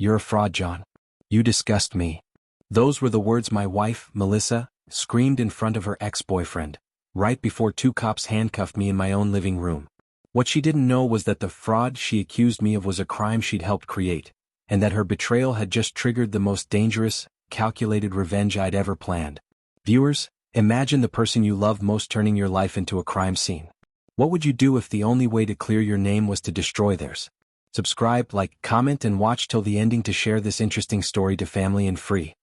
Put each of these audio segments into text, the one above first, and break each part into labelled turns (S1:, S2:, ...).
S1: "You're a fraud, John. You disgust me." Those were the words my wife, Melissa, screamed in front of her ex-boyfriend, right before two cops handcuffed me in my own living room. What she didn't know was that the fraud she accused me of was a crime she'd helped create, and that her betrayal had just triggered the most dangerous, calculated revenge I'd ever planned. Viewers, imagine the person you love most turning your life into a crime scene. What would you do if the only way to clear your name was to destroy theirs? Subscribe, like, comment and watch till the ending to share this interesting story to family and free.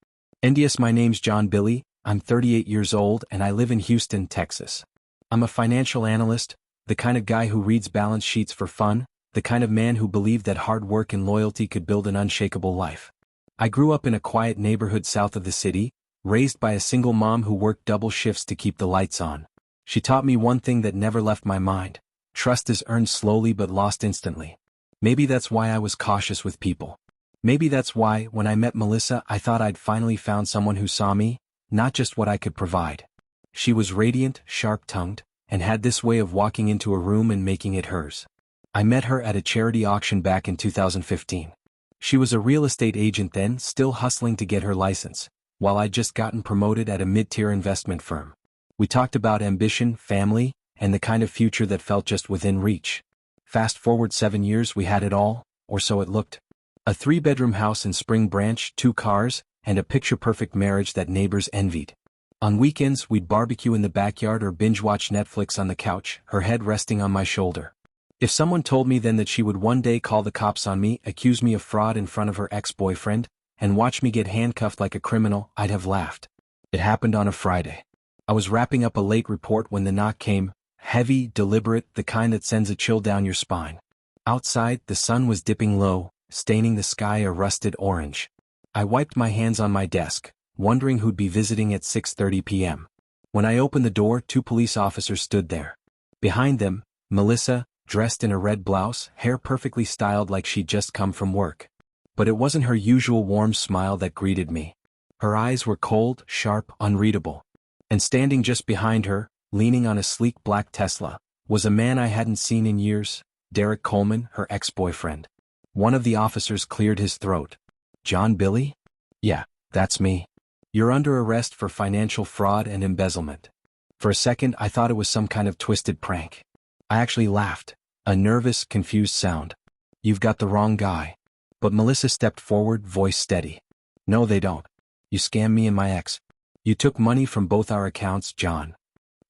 S1: NDS, my name's John Billy, I'm 38 years old and I live in Houston, Texas. I'm a financial analyst, the kind of guy who reads balance sheets for fun, the kind of man who believed that hard work and loyalty could build an unshakable life. I grew up in a quiet neighborhood south of the city, raised by a single mom who worked double shifts to keep the lights on. She taught me one thing that never left my mind: trust is earned slowly but lost instantly. Maybe that's why I was cautious with people. Maybe that's why, when I met Melissa, I thought I'd finally found someone who saw me, not just what I could provide. She was radiant, sharp-tongued, and had this way of walking into a room and making it hers. I met her at a charity auction back in 2015. She was a real estate agent then, still hustling to get her license, while I'd just gotten promoted at a mid-tier investment firm. We talked about ambition, family, and the kind of future that felt just within reach. Fast forward 7 years, we had it all, or so it looked. A 3-bedroom house in Spring Branch, 2 cars, and a picture-perfect marriage that neighbors envied. On weekends, we'd barbecue in the backyard or binge-watch Netflix on the couch, her head resting on my shoulder. If someone told me then that she would one day call the cops on me, accuse me of fraud in front of her ex-boyfriend, and watch me get handcuffed like a criminal, I'd have laughed. It happened on a Friday. I was wrapping up a late report when the knock came, heavy, deliberate, the kind that sends a chill down your spine. Outside, the sun was dipping low, staining the sky a rusted orange. I wiped my hands on my desk, wondering who'd be visiting at 6:30 p.m. When I opened the door, 2 police officers stood there. Behind them, Melissa, dressed in a red blouse, hair perfectly styled like she'd just come from work. But it wasn't her usual warm smile that greeted me. Her eyes were cold, sharp, unreadable. And standing just behind her, leaning on a sleek black Tesla, was a man I hadn't seen in years, Derek Coleman, her ex-boyfriend. One of the officers cleared his throat. "John Billy?" "Yeah, that's me. You're under arrest for financial fraud and embezzlement." For a second, I thought it was some kind of twisted prank. I actually laughed, a nervous, confused sound. "You've got the wrong guy." But Melissa stepped forward, voice steady. "No, they don't. You scammed me and my ex. You took money from both our accounts, John."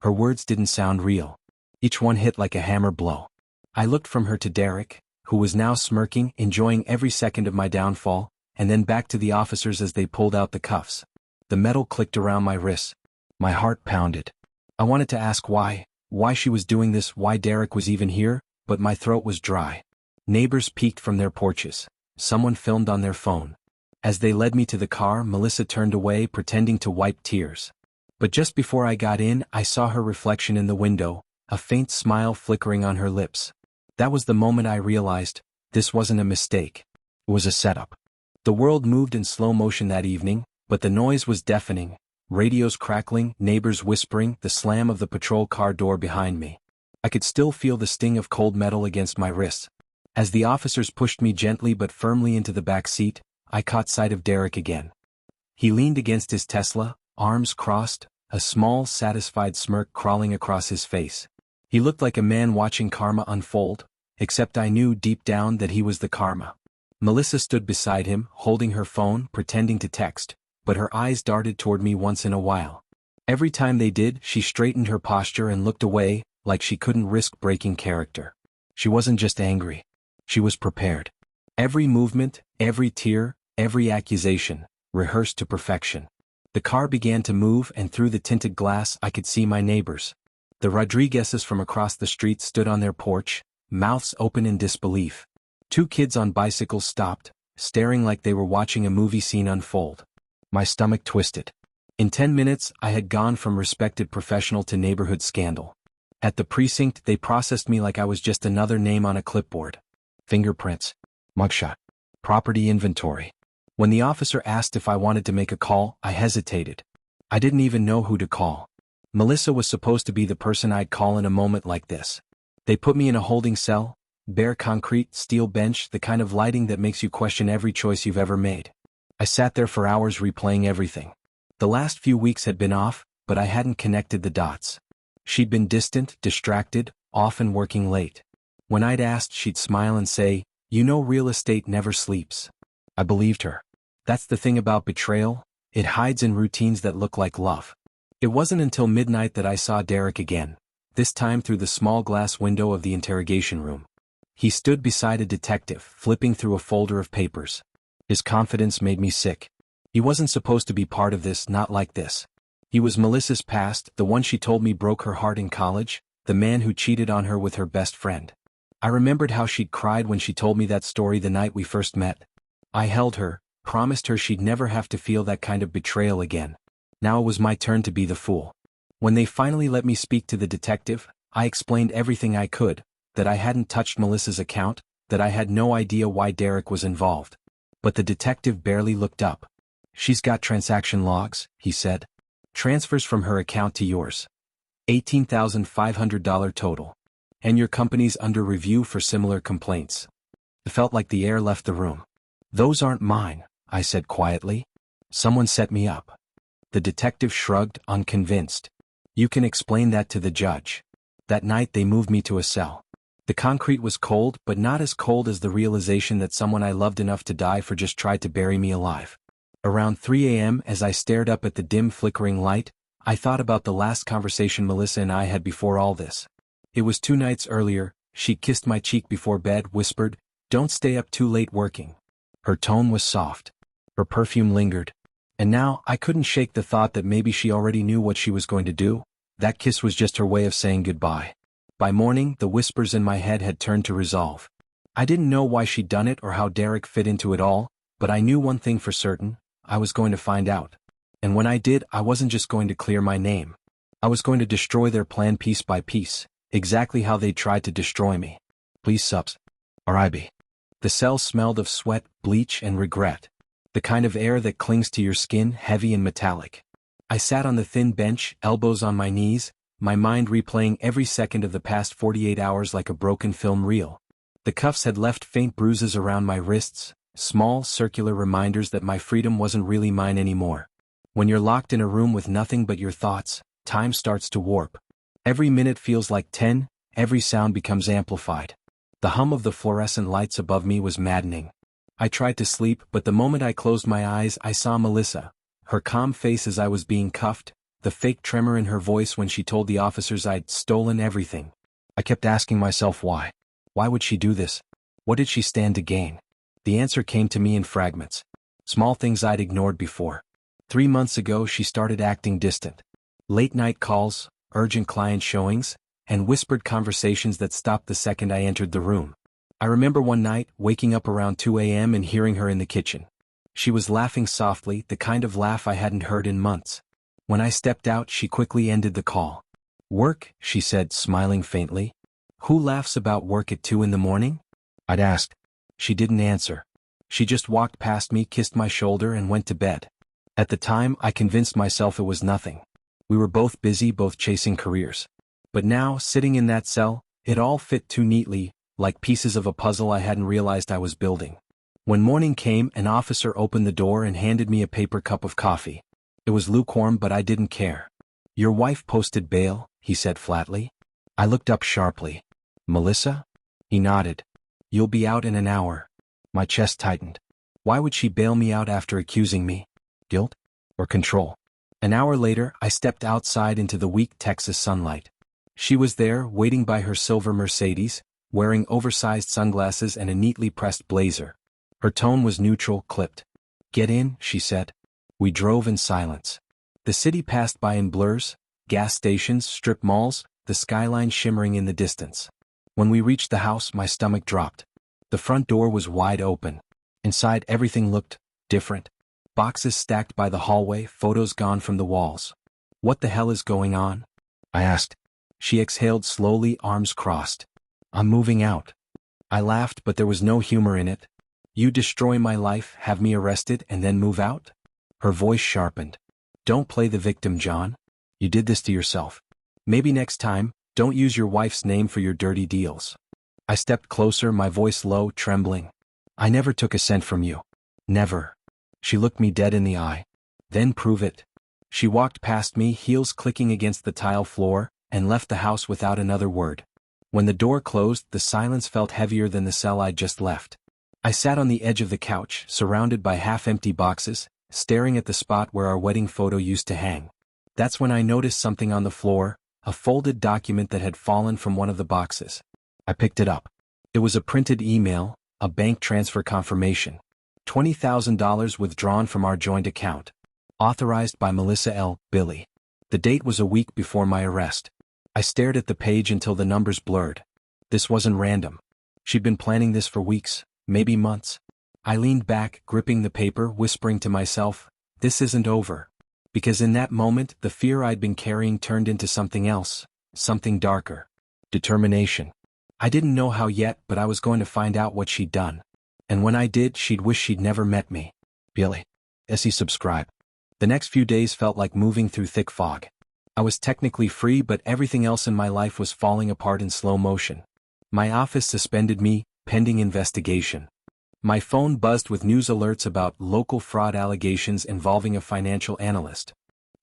S1: Her words didn't sound real. Each one hit like a hammer blow. I looked from her to Derek, who was now smirking, enjoying every second of my downfall, and then back to the officers as they pulled out the cuffs. The metal clicked around my wrists. My heart pounded. I wanted to ask why she was doing this, why Derek was even here, but my throat was dry. Neighbors peeked from their porches. Someone filmed on their phone. As they led me to the car, Melissa turned away, pretending to wipe tears. But just before I got in, I saw her reflection in the window, a faint smile flickering on her lips. That was the moment I realized, this wasn't a mistake. It was a setup. The world moved in slow motion that evening, but the noise was deafening. Radios crackling, neighbors whispering, the slam of the patrol car door behind me. I could still feel the sting of cold metal against my wrists. As the officers pushed me gently but firmly into the back seat, I caught sight of Derek again. He leaned against his Tesla, arms crossed, a small, satisfied smirk crawling across his face. He looked like a man watching karma unfold, except I knew deep down that he was the karma. Melissa stood beside him, holding her phone, pretending to text, but her eyes darted toward me once in a while. Every time they did, she straightened her posture and looked away, like she couldn't risk breaking character. She wasn't just angry. She was prepared. Every movement, every tear, every accusation, rehearsed to perfection. The car began to move, and through the tinted glass I could see my neighbors. The Rodriguezes from across the street stood on their porch, mouths open in disbelief. 2 kids on bicycles stopped, staring like they were watching a movie scene unfold. My stomach twisted. In 10 minutes, I had gone from respected professional to neighborhood scandal. At the precinct, they processed me like I was just another name on a clipboard. Fingerprints, mugshot, property inventory. When the officer asked if I wanted to make a call, I hesitated. I didn't even know who to call. Melissa was supposed to be the person I'd call in a moment like this. They put me in a holding cell, Bare concrete, steel bench, the kind of lighting that makes you question every choice you've ever made. I sat there for hours replaying everything. The last few weeks had been off, but I hadn't connected the dots. She'd been distant, distracted, often working late. When I'd asked, she'd smile and say, "You know, real estate never sleeps." I believed her. That's the thing about betrayal, it hides in routines that look like love. It wasn't until midnight that I saw Derek again, this time through the small glass window of the interrogation room. He stood beside a detective, flipping through a folder of papers. His confidence made me sick. He wasn't supposed to be part of this, not like this. He was Melissa's past, the one she told me broke her heart in college, the man who cheated on her with her best friend. I remembered how she'd cried when she told me that story the night we first met. I held her, promised her she'd never have to feel that kind of betrayal again. Now it was my turn to be the fool. When they finally let me speak to the detective, I explained everything I could, that I hadn't touched Melissa's account, that I had no idea why Derek was involved. But the detective barely looked up. "She's got transaction logs," he said. "Transfers from her account to yours. $18,500 total. And your company's under review for similar complaints." It felt like the air left the room. "Those aren't mine," I said quietly. "Someone set me up." The detective shrugged, unconvinced. "You can explain that to the judge." That night they moved me to a cell. The concrete was cold, but not as cold as the realization that someone I loved enough to die for just tried to bury me alive. Around 3 a.m., as I stared up at the dim flickering light, I thought about the last conversation Melissa and I had before all this. It was 2 nights earlier. She kissed my cheek before bed, whispered, "Don't stay up too late working." Her tone was soft. Her perfume lingered. And now, I couldn't shake the thought that maybe she already knew what she was going to do. That kiss was just her way of saying goodbye. By morning, the whispers in my head had turned to resolve. I didn't know why she'd done it or how Derek fit into it all, but I knew one thing for certain: I was going to find out. And when I did, I wasn't just going to clear my name. I was going to destroy their plan piece by piece, exactly how they tried to destroy me. Please subs. R.I.B. The cell smelled of sweat, bleach, and regret. The kind of air that clings to your skin, heavy and metallic. I sat on the thin bench, elbows on my knees, my mind replaying every second of the past 48 hours like a broken film reel. The cuffs had left faint bruises around my wrists, small, circular reminders that my freedom wasn't really mine anymore. When you're locked in a room with nothing but your thoughts, time starts to warp. Every minute feels like 10, every sound becomes amplified. The hum of the fluorescent lights above me was maddening. I tried to sleep, but the moment I closed my eyes, I saw Melissa, her calm face as I was being cuffed, the fake tremor in her voice when she told the officers I'd stolen everything. I kept asking myself why. Why would she do this? What did she stand to gain? The answer came to me in fragments. Small things I'd ignored before. 3 months ago she started acting distant. Late-night calls, urgent client showings, and whispered conversations that stopped the second I entered the room. I remember one night, waking up around 2 a.m. and hearing her in the kitchen. She was laughing softly, the kind of laugh I hadn't heard in months. When I stepped out, she quickly ended the call. "Work," she said, smiling faintly. "Who laughs about work at 2 in the morning?" I'd asked. She didn't answer. She just walked past me, kissed my shoulder, and went to bed. At the time, I convinced myself it was nothing. We were both busy, both chasing careers. But now, sitting in that cell, it all fit too neatly, like pieces of a puzzle I hadn't realized I was building. When morning came, an officer opened the door and handed me a paper cup of coffee. It was lukewarm, but I didn't care. "Your wife posted bail," he said flatly. I looked up sharply. "Melissa?" He nodded. "You'll be out in an hour." My chest tightened. Why would she bail me out after accusing me? Guilt? Or control? An hour later, I stepped outside into the weak Texas sunlight. She was there, waiting by her silver Mercedes, wearing oversized sunglasses and a neatly pressed blazer. Her tone was neutral, clipped. "Get in," she said. We drove in silence. The city passed by in blurs, gas stations, strip malls, the skyline shimmering in the distance. When we reached the house, my stomach dropped. The front door was wide open. Inside, everything looked different. Boxes stacked by the hallway, photos gone from the walls. "What the hell is going on?" I asked. She exhaled slowly, arms crossed. "I'm moving out." I laughed, but there was no humor in it. "You destroy my life, have me arrested, and then move out?" Her voice sharpened. "Don't play the victim, John. You did this to yourself. Maybe next time, don't use your wife's name for your dirty deals." I stepped closer, my voice low, trembling. "I never took a cent from you. Never." She looked me dead in the eye. "Then prove it." She walked past me, heels clicking against the tile floor, and left the house without another word. When the door closed, the silence felt heavier than the cell I'd just left. I sat on the edge of the couch, surrounded by half-empty boxes, staring at the spot where our wedding photo used to hang. That's when I noticed something on the floor, a folded document that had fallen from one of the boxes. I picked it up. It was a printed email, a bank transfer confirmation. $20,000 withdrawn from our joint account. Authorized by Melissa L. Billy. The date was a week before my arrest. I stared at the page until the numbers blurred. This wasn't random. She'd been planning this for weeks, maybe months. I leaned back, gripping the paper, whispering to myself, "This isn't over." Because in that moment, the fear I'd been carrying turned into something else, something darker. Determination. I didn't know how yet, but I was going to find out what she'd done. And when I did, she'd wish she'd never met me. Billy. Subscribe. The next few days felt like moving through thick fog. I was technically free, but everything else in my life was falling apart in slow motion. My office suspended me, pending investigation. My phone buzzed with news alerts about local fraud allegations involving a financial analyst.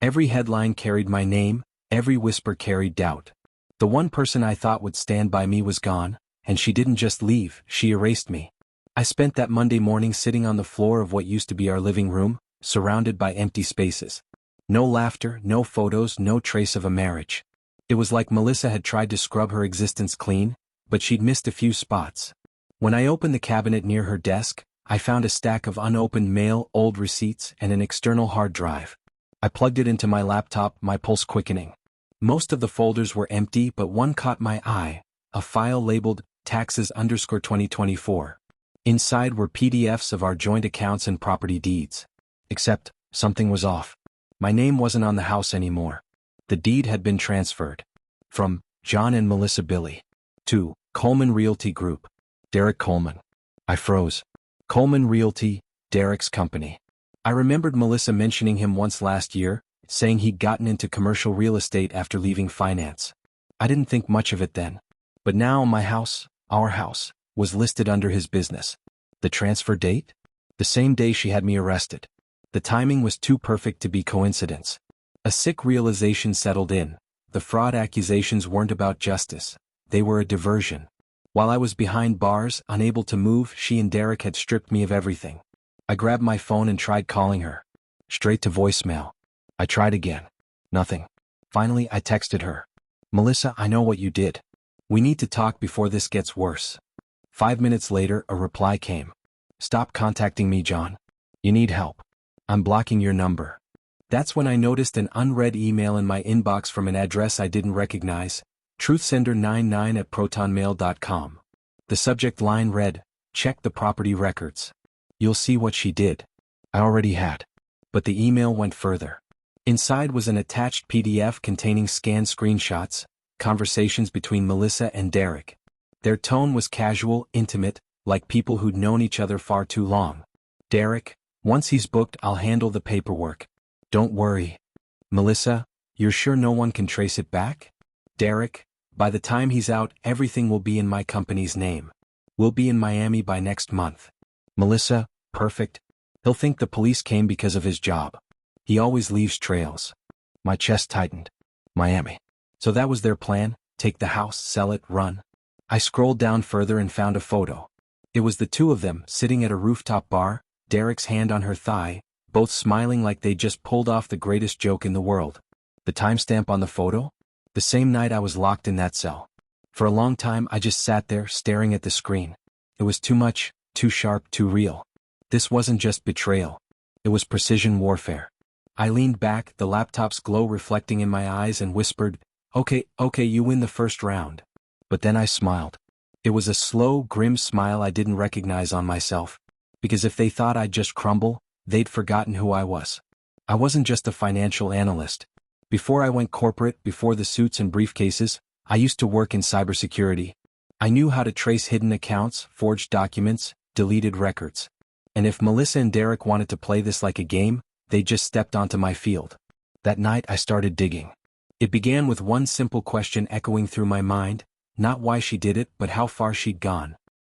S1: Every headline carried my name, every whisper carried doubt. The one person I thought would stand by me was gone, and she didn't just leave, she erased me. I spent that Monday morning sitting on the floor of what used to be our living room, surrounded by empty spaces. No laughter, no photos, no trace of a marriage. It was like Melissa had tried to scrub her existence clean, but she'd missed a few spots. When I opened the cabinet near her desk, I found a stack of unopened mail, old receipts, and an external hard drive. I plugged it into my laptop, my pulse quickening. Most of the folders were empty, but one caught my eye, a file labeled taxes_2024. Inside were PDFs of our joint accounts and property deeds. Except, something was off. My name wasn't on the house anymore. The deed had been transferred. From John and Melissa Billy to Coleman Realty Group. Derek Coleman. I froze. Coleman Realty, Derek's company. I remembered Melissa mentioning him once last year, saying he'd gotten into commercial real estate after leaving finance. I didn't think much of it then. But now my house, our house, was listed under his business. The transfer date? The same day she had me arrested. The timing was too perfect to be coincidence. A sick realization settled in. The fraud accusations weren't about justice. They were a diversion. While I was behind bars, unable to move, she and Derek had stripped me of everything. I grabbed my phone and tried calling her. Straight to voicemail. I tried again. Nothing. Finally, I texted her. "Melissa, I know what you did. We need to talk before this gets worse." 5 minutes later, a reply came. "Stop contacting me, John. You need help. I'm blocking your number." That's when I noticed an unread email in my inbox from an address I didn't recognize, truthsender99@protonmail.com. The subject line read, "Check the property records. You'll see what she did." I already had. But the email went further. Inside was an attached PDF containing scanned screenshots, conversations between Melissa and Derek. Their tone was casual, intimate, like people who'd known each other far too long. "Derek, once he's booked, I'll handle the paperwork. Don't worry." "Melissa, you're sure no one can trace it back?" "Derek, by the time he's out, everything will be in my company's name. We'll be in Miami by next month." "Melissa, perfect. He'll think the police came because of his job. He always leaves trails." My chest tightened. Miami. So that was their plan, take the house, sell it, run. I scrolled down further and found a photo. It was the two of them, sitting at a rooftop bar, Derek's hand on her thigh, both smiling like they just pulled off the greatest joke in the world. The timestamp on the photo? The same night I was locked in that cell. For a long time I just sat there, staring at the screen. It was too much, too sharp, too real. This wasn't just betrayal. It was precision warfare. I leaned back, the laptop's glow reflecting in my eyes, and whispered, Okay, you win the first round." But then I smiled. It was a slow, grim smile I didn't recognize on myself. Because if they thought I'd just crumble, they'd forgotten who I was. I wasn't just a financial analyst. Before I went corporate, before the suits and briefcases, I used to work in cybersecurity. I knew how to trace hidden accounts, forged documents, deleted records. And if Melissa and Derek wanted to play this like a game, they just stepped onto my field. That night I started digging. It began with one simple question echoing through my mind: not why she did it but how far she'd gone.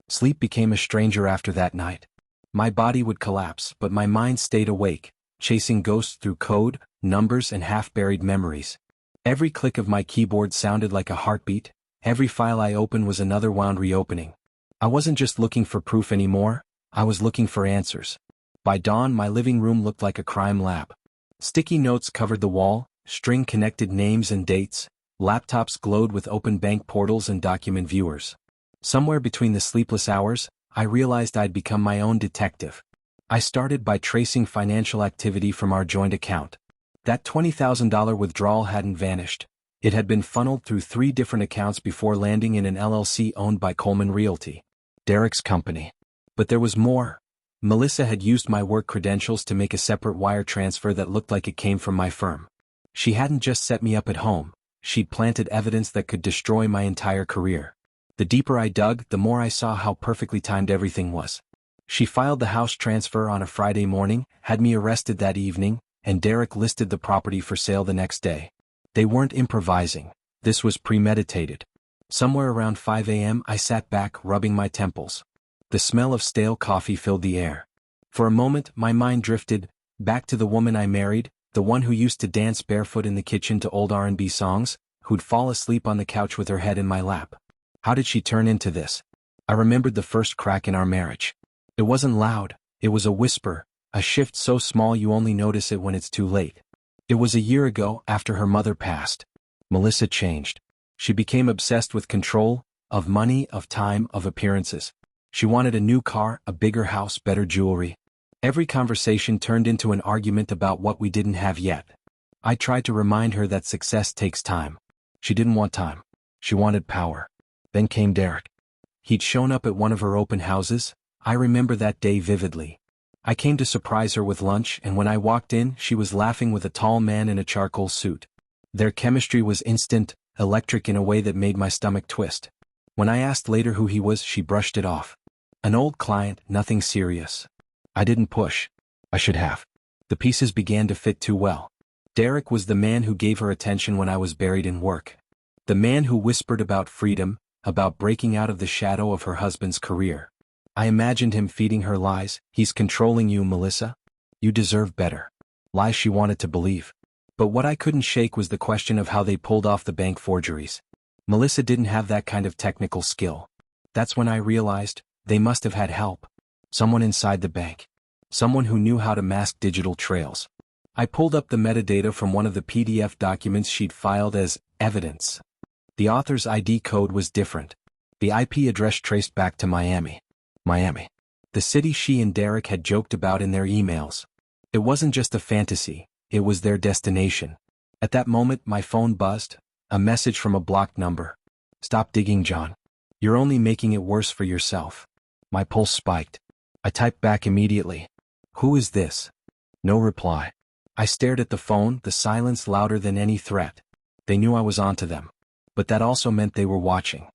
S1: Sleep became a stranger after that night. My body would collapse but my mind stayed awake, chasing ghosts through code, numbers and half-buried memories. Every click of my keyboard sounded like a heartbeat, every file I opened was another wound reopening. I wasn't just looking for proof anymore, I was looking for answers. By dawn my living room looked like a crime lab. Sticky notes covered the wall, string-connected names and dates, laptops glowed with open bank portals and document viewers. Somewhere between the sleepless hours, I realized I'd become my own detective. I started by tracing financial activity from our joint account. That $20,000 withdrawal hadn't vanished. It had been funneled through 3 different accounts before landing in an LLC owned by Coleman Realty, Derek's company. But there was more. Melissa had used my work credentials to make a separate wire transfer that looked like it came from my firm. She hadn't just set me up at home, she'd planted evidence that could destroy my entire career. The deeper I dug, the more I saw how perfectly timed everything was. She filed the house transfer on a Friday morning, had me arrested that evening, and Derek listed the property for sale the next day. They weren't improvising. This was premeditated. Somewhere around 5 a.m. I sat back, rubbing my temples. The smell of stale coffee filled the air. For a moment, my mind drifted back to the woman I married, the one who used to dance barefoot in the kitchen to old R&B songs, who'd fall asleep on the couch with her head in my lap. How did she turn into this? I remembered the first crack in our marriage. It wasn't loud, it was a whisper, a shift so small you only notice it when it's too late. It was a year ago, after her mother passed. Melissa changed. She became obsessed with control, of money, of time, of appearances. She wanted a new car, a bigger house, better jewelry. Every conversation turned into an argument about what we didn't have yet. I tried to remind her that success takes time. She didn't want time. She wanted power. Then came Derek. He'd shown up at one of her open houses. I remember that day vividly. I came to surprise her with lunch, and when I walked in, she was laughing with a tall man in a charcoal suit. Their chemistry was instant, electric in a way that made my stomach twist. When I asked later who he was, she brushed it off. An old client, nothing serious. I didn't push. I should have. The pieces began to fit too well. Derek was the man who gave her attention when I was buried in work. The man who whispered about freedom, about breaking out of the shadow of her husband's career. I imagined him feeding her lies. He's controlling you, Melissa. You deserve better. Lies she wanted to believe. But what I couldn't shake was the question of how they pulled off the bank forgeries. Melissa didn't have that kind of technical skill. That's when I realized, they must have had help. Someone inside the bank. Someone who knew how to mask digital trails. I pulled up the metadata from one of the PDF documents she'd filed as evidence. The author's ID code was different. The IP address traced back to Miami. The city she and Derek had joked about in their emails. It wasn't just a fantasy, it was their destination. At that moment my phone buzzed, a message from a blocked number. Stop digging, John. You're only making it worse for yourself. My pulse spiked. I typed back immediately. Who is this? No reply. I stared at the phone, the silence louder than any threat. They knew I was onto them. But that also meant they were watching.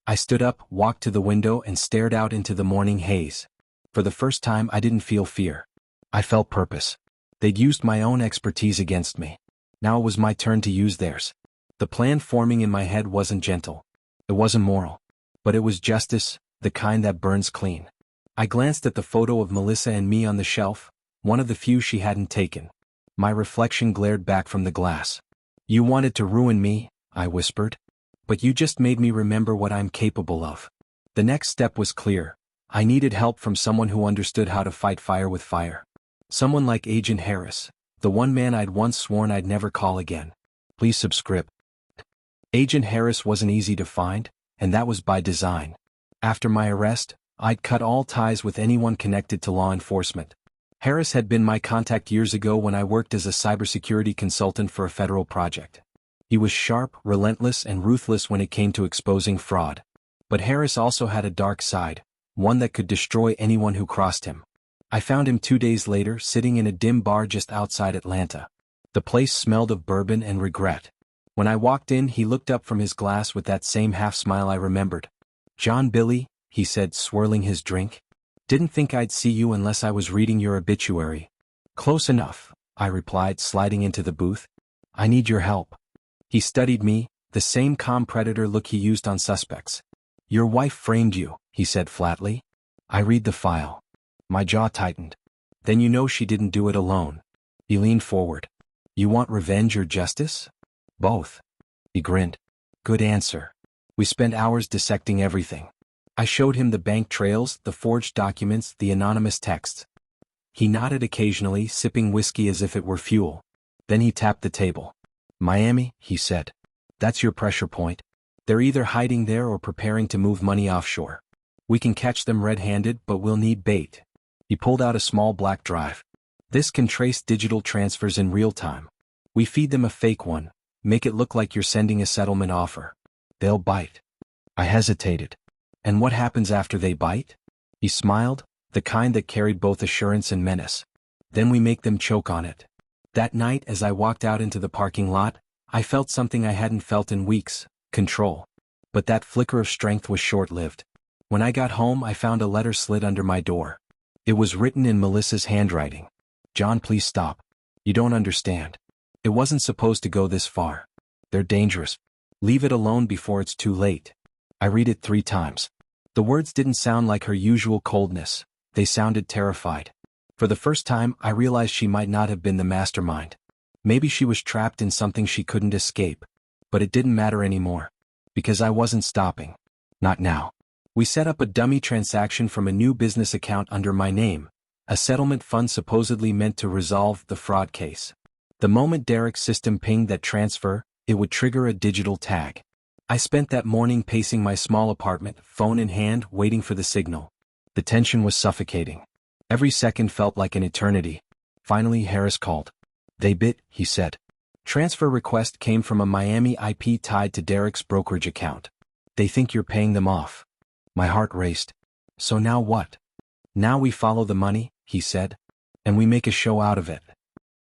S1: I stood up, walked to the window and stared out into the morning haze. For the first time I didn't feel fear. I felt purpose. They'd used my own expertise against me. Now it was my turn to use theirs. The plan forming in my head wasn't gentle. It wasn't moral. But it was justice, the kind that burns clean. I glanced at the photo of Melissa and me on the shelf, one of the few she hadn't taken. My reflection glared back from the glass. You wanted to ruin me, I whispered. But you just made me remember what I'm capable of. The next step was clear. I needed help from someone who understood how to fight fire with fire. Someone like Agent Harris, the one man I'd once sworn I'd never call again. Please subscribe. Agent Harris wasn't easy to find, and that was by design. After my arrest, I'd cut all ties with anyone connected to law enforcement. Harris had been my contact years ago when I worked as a cybersecurity consultant for a federal project. He was sharp, relentless, and ruthless when it came to exposing fraud. But Harris also had a dark side, one that could destroy anyone who crossed him. I found him 2 days later, sitting in a dim bar just outside Atlanta. The place smelled of bourbon and regret. When I walked in, he looked up from his glass with that same half-smile I remembered. John Billy, he said, swirling his drink. Didn't think I'd see you unless I was reading your obituary. Close enough, I replied, sliding into the booth. I need your help. He studied me, The same calm predator look he used on suspects. Your wife framed you, he said flatly. I read the file. My jaw tightened. Then you know she didn't do it alone. He leaned forward. You want revenge or justice? Both. He grinned. Good answer. We spent hours dissecting everything. I showed him the bank trails, the forged documents, the anonymous texts. He nodded occasionally, sipping whiskey as if it were fuel. Then he tapped the table. Miami, he said. That's your pressure point. They're either hiding there or preparing to move money offshore. We can catch them red-handed, but we'll need bait. He pulled out a small black drive. This can trace digital transfers in real time. We feed them a fake one, make it look like you're sending a settlement offer. They'll bite. I hesitated. And what happens after they bite? He smiled, the kind that carried both assurance and menace. Then we make them choke on it. That night, as I walked out into the parking lot, I felt something I hadn't felt in weeks, control. But that flicker of strength was short-lived. When I got home, I found a letter slid under my door. It was written in Melissa's handwriting. John, please stop. You don't understand. It wasn't supposed to go this far. They're dangerous. Leave it alone before it's too late. I read it 3 times. The words didn't sound like her usual coldness. They sounded terrified. For the first time, I realized she might not have been the mastermind. Maybe she was trapped in something she couldn't escape. But it didn't matter anymore. Because I wasn't stopping. Not now. We set up a dummy transaction from a new business account under my name, a settlement fund supposedly meant to resolve the fraud case. The moment Derek's system pinged that transfer, it would trigger a digital tag. I spent that morning pacing my small apartment, phone in hand, waiting for the signal. The tension was suffocating. Every second felt like an eternity. Finally, Harris called. They bit, he said. Transfer request came from a Miami IP tied to Derek's brokerage account. They think you're paying them off. My heart raced. So now what? Now we follow the money, he said. And we make a show out of it.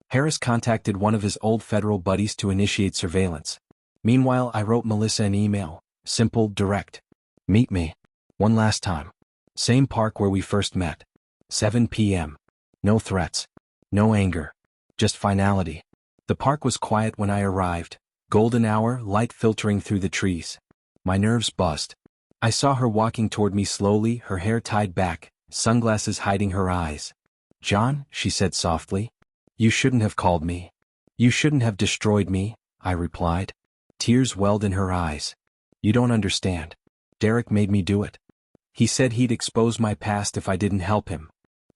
S1: Harris contacted one of his old federal buddies to initiate surveillance. Meanwhile, I wrote Melissa an email. Simple, direct. Meet me. One last time. Same park where we first met. 7 p.m. No threats. No anger. Just finality. The park was quiet when I arrived. Golden hour, light filtering through the trees. My nerves buzzed. I saw her walking toward me slowly, her hair tied back, sunglasses hiding her eyes. John, she said softly. You shouldn't have called me. You shouldn't have destroyed me, I replied. Tears welled in her eyes. You don't understand. Derek made me do it. He said he'd expose my past if I didn't help him.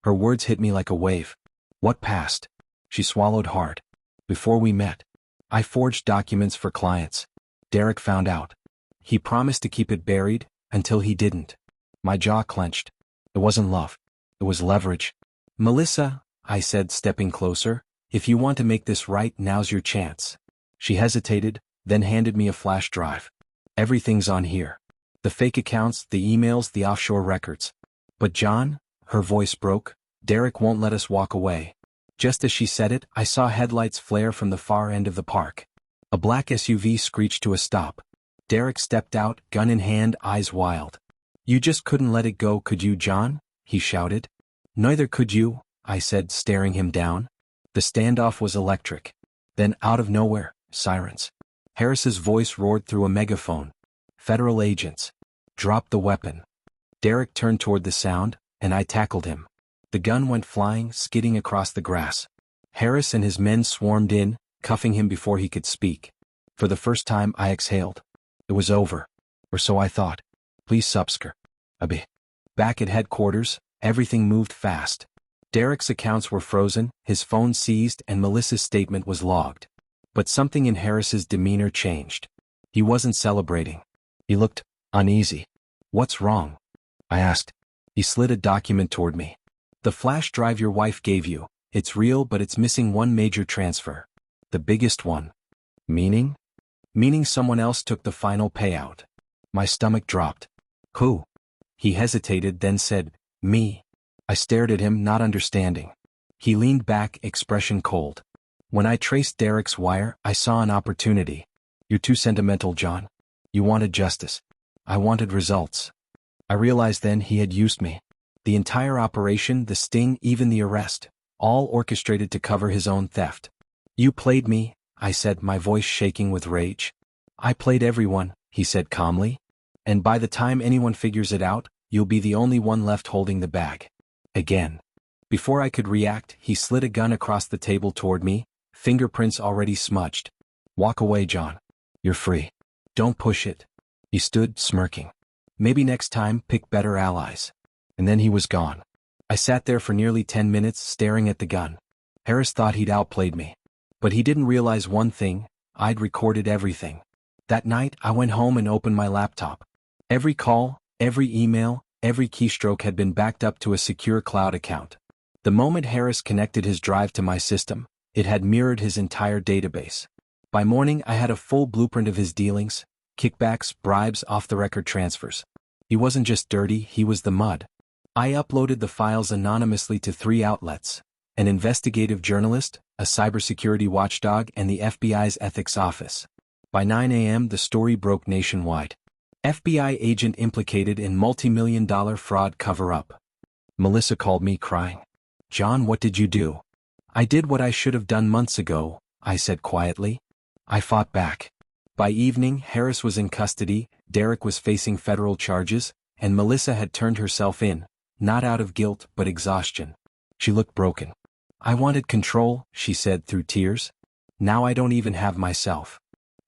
S1: Her words hit me like a wave. What past? She swallowed hard. Before we met, I forged documents for clients. Derek found out. He promised to keep it buried, until he didn't. My jaw clenched. It wasn't love. It was leverage. Melissa, I said, stepping closer, if you want to make this right, now's your chance. She hesitated, then handed me a flash drive. Everything's on here. The fake accounts, the emails, the offshore records. But John, her voice broke, Derek won't let us walk away. Just as she said it, I saw headlights flare from the far end of the park. A black SUV screeched to a stop. Derek stepped out, gun in hand, eyes wild. You just couldn't let it go, could you, John? He shouted. Neither could you, I said, staring him down. The standoff was electric. Then, out of nowhere, sirens. Harris's voice roared through a megaphone. Federal agents. Drop the weapon. Derek turned toward the sound, and I tackled him. The gun went flying, skidding across the grass. Harris and his men swarmed in, cuffing him before he could speak. For the first time, I exhaled. It was over. Or so I thought. Please subscribe. Back at headquarters, everything moved fast. Derek's accounts were frozen, his phone seized, and Melissa's statement was logged. But something in Harris's demeanor changed. He wasn't celebrating. He looked uneasy. What's wrong? I asked. He slid a document toward me. The flash drive your wife gave you. It's real, but it's missing one major transfer. The biggest one. Meaning? Meaning someone else took the final payout. My stomach dropped. Who? He hesitated, then said, me. I stared at him, not understanding. He leaned back, expression cold. When I traced Derek's wire, I saw an opportunity. You're too sentimental, John. You wanted justice. I wanted results. I realized then he had used me. The entire operation, the sting, even the arrest, all orchestrated to cover his own theft. You played me, I said, my voice shaking with rage. I played everyone, he said calmly. And by the time anyone figures it out, you'll be the only one left holding the bag. Again. Before I could react, he slid a gun across the table toward me, fingerprints already smudged. Walk away, John. You're free. Don't push it. He stood, smirking. Maybe next time, pick better allies. And then he was gone. I sat there for nearly 10 minutes staring at the gun. Harris thought he'd outplayed me. But he didn't realize one thing: I'd recorded everything. That night, I went home and opened my laptop. Every call, every email, every keystroke had been backed up to a secure cloud account. The moment Harris connected his drive to my system, it had mirrored his entire database. By morning, I had a full blueprint of his dealings: kickbacks, bribes, off-the-record transfers. He wasn't just dirty, he was the mud. I uploaded the files anonymously to 3 outlets: an investigative journalist, a cybersecurity watchdog, and the FBI's ethics office. By 9 a.m., the story broke nationwide. FBI agent implicated in multi-million-dollar fraud cover-up. Melissa called me crying. John, what did you do? I did what I should have done months ago, I said quietly. I fought back. By evening, Harris was in custody, Derek was facing federal charges, and Melissa had turned herself in, not out of guilt but exhaustion. She looked broken. I wanted control, she said through tears. Now I don't even have myself.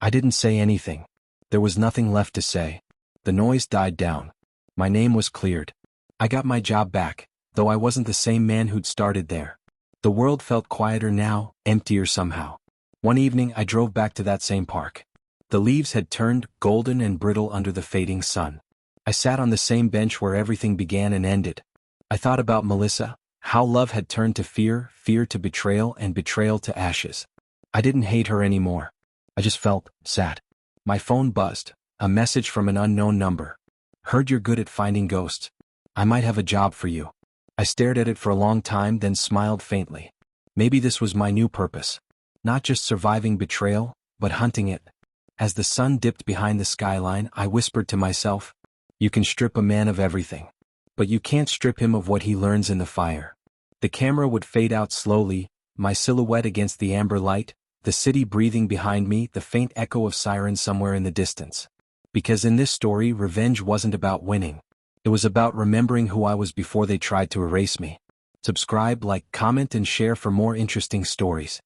S1: I didn't say anything. There was nothing left to say. The noise died down. My name was cleared. I got my job back, though I wasn't the same man who'd started there. The world felt quieter now, emptier somehow. One evening I drove back to that same park. The leaves had turned golden and brittle under the fading sun. I sat on the same bench where everything began and ended. I thought about Melissa, how love had turned to fear, fear to betrayal, and betrayal to ashes. I didn't hate her anymore. I just felt sad. My phone buzzed, a message from an unknown number. Heard you're good at finding ghosts. I might have a job for you. I stared at it for a long time, then smiled faintly. Maybe this was my new purpose. Not just surviving betrayal, but hunting it. As the sun dipped behind the skyline, I whispered to myself, you can strip a man of everything, but you can't strip him of what he learns in the fire. The camera would fade out slowly, my silhouette against the amber light, the city breathing behind me, the faint echo of sirens somewhere in the distance. Because in this story, revenge wasn't about winning. It was about remembering who I was before they tried to erase me. Subscribe, like, comment, and share for more interesting stories.